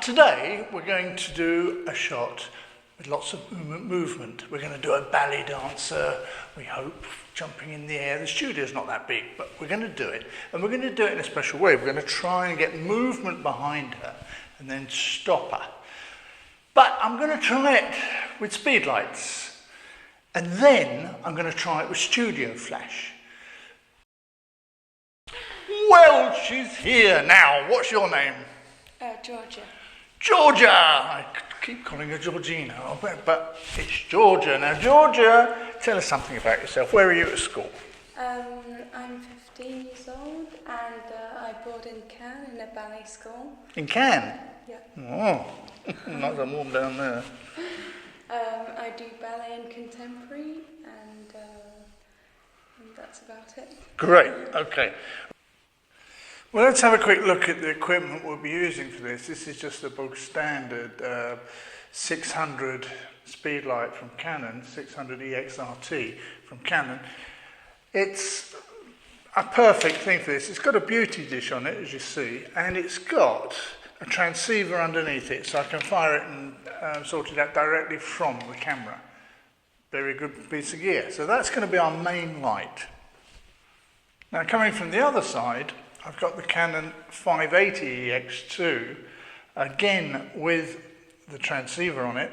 Today we're going to do a shot with lots of movement. We're going to do a ballet dancer, we hope, jumping in the air. The studio's not that big, but we're going to do it. And we're going to do it in a special way. We're going to try and get movement behind her and then stop her. But I'm going to try it with speed lights. And then I'm going to try it with studio flash. Well, she's here now. What's your name? Georgia. Georgia! I keep calling her Georgina, but it's Georgia. Now, Georgia, tell us something about yourself. Where are you at school? I'm 15 years old and I board in Cannes in a ballet school. In Cannes? Yeah. Oh, nice and warm down there. I do ballet and contemporary and that's about it. Great, okay. Well, let's have a quick look at the equipment we'll be using for this. This is just a bog standard 600 speed light from Canon, 600 EXRT from Canon. It's a perfect thing for this. It's got a beauty dish on it, as you see, and it's got a transceiver underneath it, so I can fire it and sort it out directly from the camera. Very good piece of gear. So that's going to be our main light. Now, coming from the other side, I've got the Canon 580 EX2, again with the transceiver on it,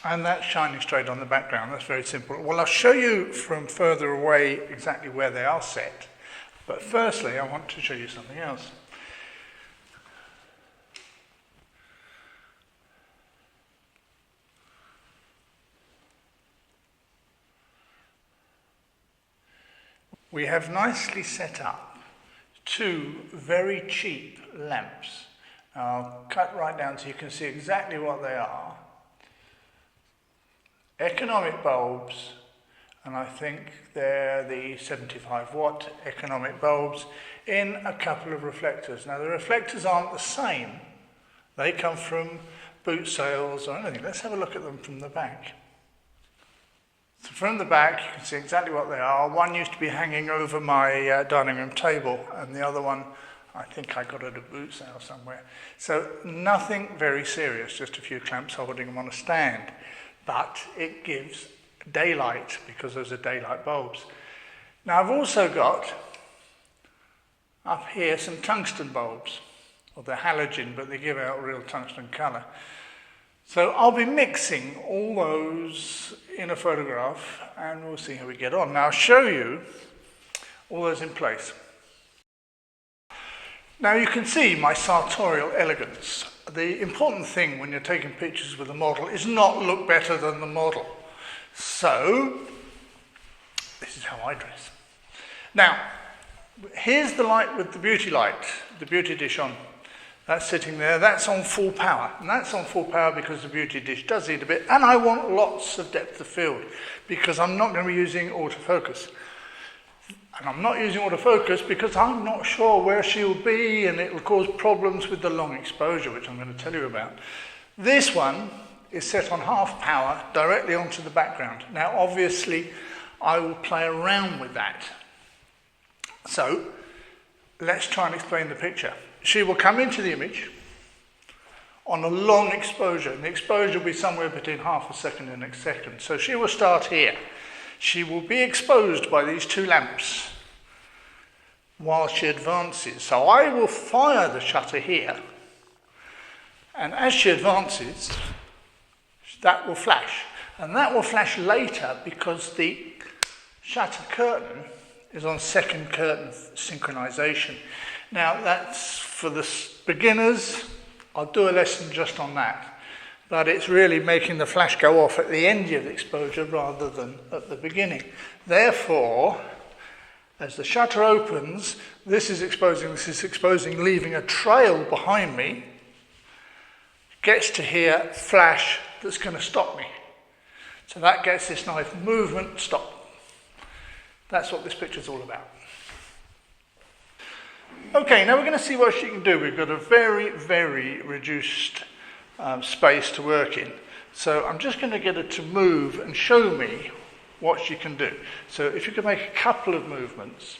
and that's shining straight on the background. That's very simple. Well, I'll show you from further away exactly where they are set, but firstly I want to show you something else. We have nicely set up two very cheap lamps. I'll cut right down so you can see exactly what they are. Economic bulbs, and I think they're the 75 watt economic bulbs in a couple of reflectors. Now the reflectors aren't the same. They come from boot sales or anything. Let's have a look at them from the back. So from the back, you can see exactly what they are. One used to be hanging over my dining room table, and the other one, I think I got at a boot sale somewhere. So nothing very serious, just a few clamps holding them on a stand. But it gives daylight, because those are daylight bulbs. Now I've also got, up here, some tungsten bulbs. Well, they're halogen, but they give out real tungsten colour. So I'll be mixing all those in a photograph and we'll see how we get on. Now I'll show you all those in place. Now you can see my sartorial elegance. The important thing when you're taking pictures with a model is not look better than the model. So this is how I dress. Now here's the light with the beauty light, the beauty dish on. That's sitting there, that's on full power. And that's on full power because the beauty dish does eat a bit. And I want lots of depth of field because I'm not going to be using autofocus. And I'm not using autofocus because I'm not sure where she'll be and it'll cause problems with the long exposure, which I'm going to tell you about. This one is set on half power directly onto the background. Now, obviously, I will play around with that. So, let's try and explain the picture. She will come into the image on a long exposure, and the exposure will be somewhere between half a second and a second. So she will start here. She will be exposed by these two lamps while she advances. So I will fire the shutter here, and as she advances, that will flash. And that will flash later because the shutter curtain is on second curtain synchronisation. Now that's for the beginners. I'll do a lesson just on that. But it's really making the flash go off at the end of the exposure rather than at the beginning. Therefore, as the shutter opens, this is exposing, leaving a trail behind me. Gets to here, flash, that's going to stop me. So that gets this nice movement, stop. That's what this picture's all about. Okay, now we're going to see what she can do. We've got a very, very reduced space to work in. So I'm just going to get her to move and show me what she can do. So if you could make a couple of movements.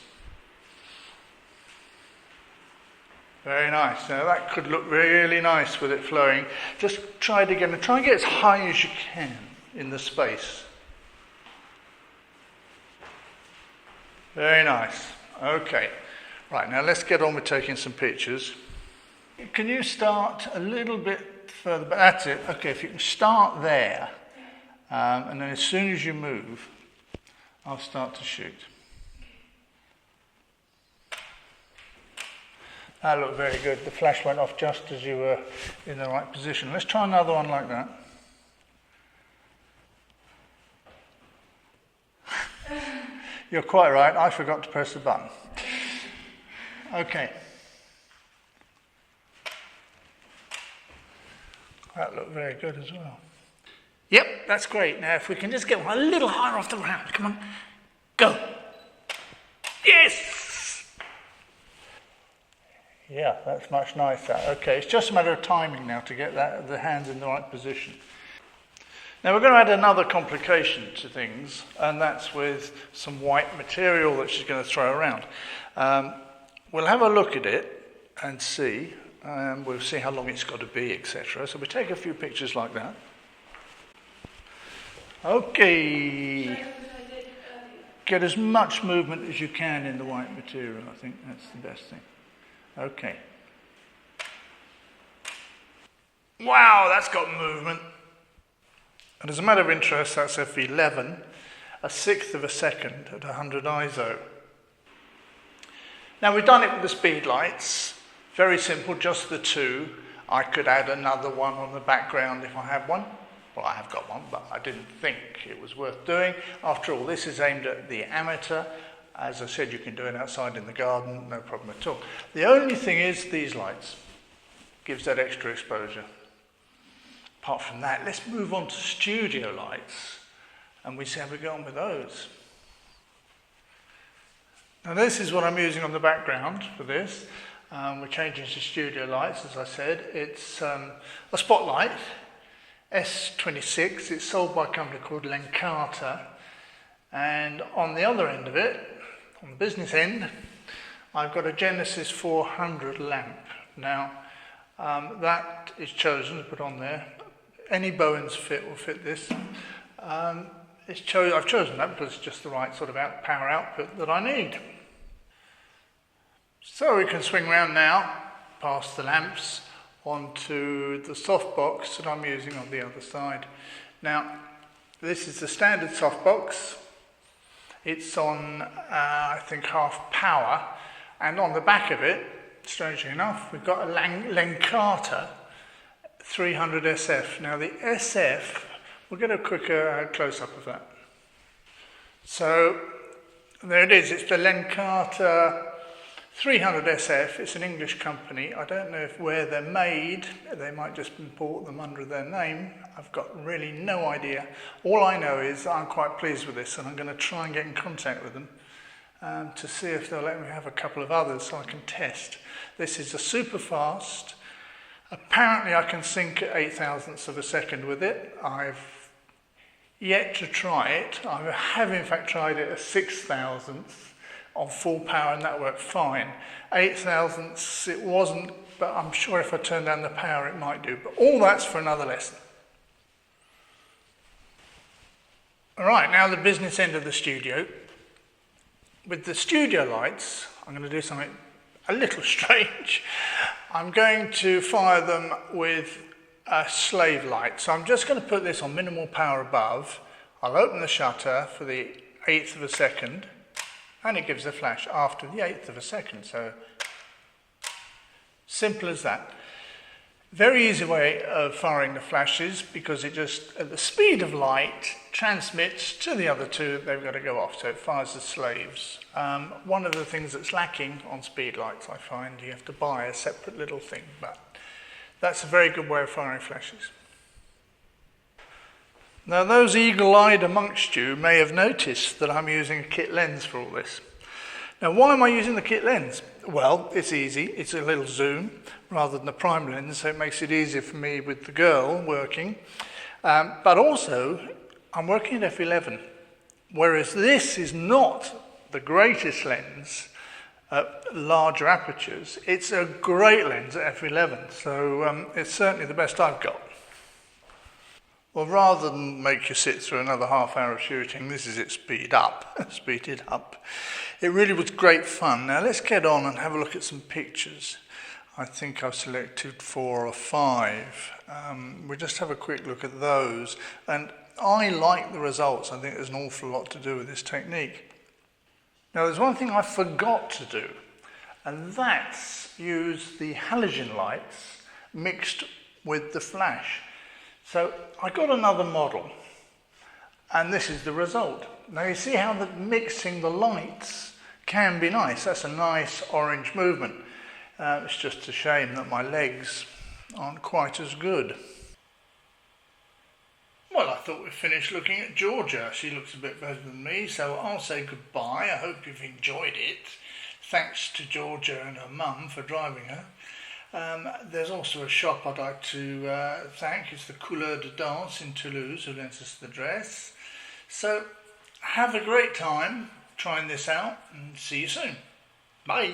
Very nice. Now that could look really nice with it flowing. Just try it again and try and get as high as you can in the space. Very nice. Okay. Right, now let's get on with taking some pictures. Can you start a little bit further back? That's it. Okay, if you can start there, and then as soon as you move, I'll start to shoot. That looked very good. The flash went off just as you were in the right position. Let's try another one like that. You're quite right, I forgot to press the button. Okay. That looked very good as well. Yep, that's great. Now if we can just get one a little higher off the ground. Come on. Go. Yes! Yeah, that's much nicer. Okay, it's just a matter of timing now to get the hands in the right position. Now we're going to add another complication to things, and that's with some white material that she's going to throw around. We'll have a look at it and see. We'll see how long it's got to be, etc. So we take a few pictures like that. Okay. Get as much movement as you can in the white material. I think that's the best thing. Okay. Wow, that's got movement. And as a matter of interest, that's f11, a sixth of a second at 100 ISO. Now we've done it with the speed lights. Very simple, just the two. I could add another one on the background if I had one. Well, I have got one, but I didn't think it was worth doing. After all, this is aimed at the amateur. As I said, you can do it outside in the garden, no problem at all. The only thing is these lights. Gives that extra exposure. Apart from that, let's move on to studio lights and we see how we go on with those. Now this is what I'm using on the background for this. We're changing to studio lights, as I said. It's a spotlight, S26. It's sold by a company called Lencata. And on the other end of it, on the business end, I've got a Genesis 400 lamp. Now, that is chosen to put on there. Any Bowens fit will fit this. I've chosen that because it's just the right sort of power output that I need. So we can swing around now, past the lamps, onto the softbox that I'm using on the other side. Now, this is the standard softbox. It's on, I think, half power, and on the back of it, strangely enough, we've got a Lencata 300 SF. Now the SF, we'll get a quick close-up of that. So there it is, it's the Lencata 300 SF. It's an English company. I don't know where they're made. They might just import them under their name. I've got really no idea. All I know is I'm quite pleased with this, and I'm going to try and get in contact with them to see if they'll let me have a couple of others so I can test. This is a super fast. Apparently I can sync at 8,000ths of a second with it. I've yet to try it. I have in fact tried it at 6,000ths on full power, and that worked fine. 8,000ths it wasn't, but I'm sure if I turn down the power it might do. But all that's for another lesson. All right, now the business end of the studio. With the studio lights, I'm going to do something a little strange. I'm going to fire them with a slave light. So I'm just going to put this on minimal power above. I'll open the shutter for the 1/8 of a second, and it gives a flash after the 1/8 of a second. So simple as that. Very easy way of firing the flashes, because it just, at the speed of light, transmits to the other two. They've got to go off, so it fires the slaves. One of the things that's lacking on speed lights, I find, you have to buy a separate little thing, but that's a very good way of firing flashes. Now those eagle-eyed amongst you may have noticed that I'm using a kit lens for all this. Now why am I using the kit lens? Well, it's easy. It's a little zoom rather than the prime lens, so it makes it easier for me with the girl working. But also, I'm working at f11, whereas this is not the greatest lens. larger apertures, it's a great lens at f11, so it's certainly the best I've got. Well, rather than make you sit through another half hour of shooting, this is it speeded up. It really was great fun. Now let's get on and have a look at some pictures. I think I've selected 4 or 5. We'll just have a quick look at those. And I like the results. I think there's an awful lot to do with this technique. Now there's one thing I forgot to do, and that's use the halogen lights mixed with the flash. So I got another model, and this is the result. Now you see how mixing the lights can be nice. That's a nice orange movement. It's just a shame that my legs aren't quite as good. Well, I thought we'd finish looking at Georgia. She looks a bit better than me, so I'll say goodbye. I hope you've enjoyed it. Thanks to Georgia and her mum for driving her. There's also a shop I'd like to thank. It's the Couleur de Danse in Toulouse who lent us the dress. So have a great time trying this out and see you soon. Bye.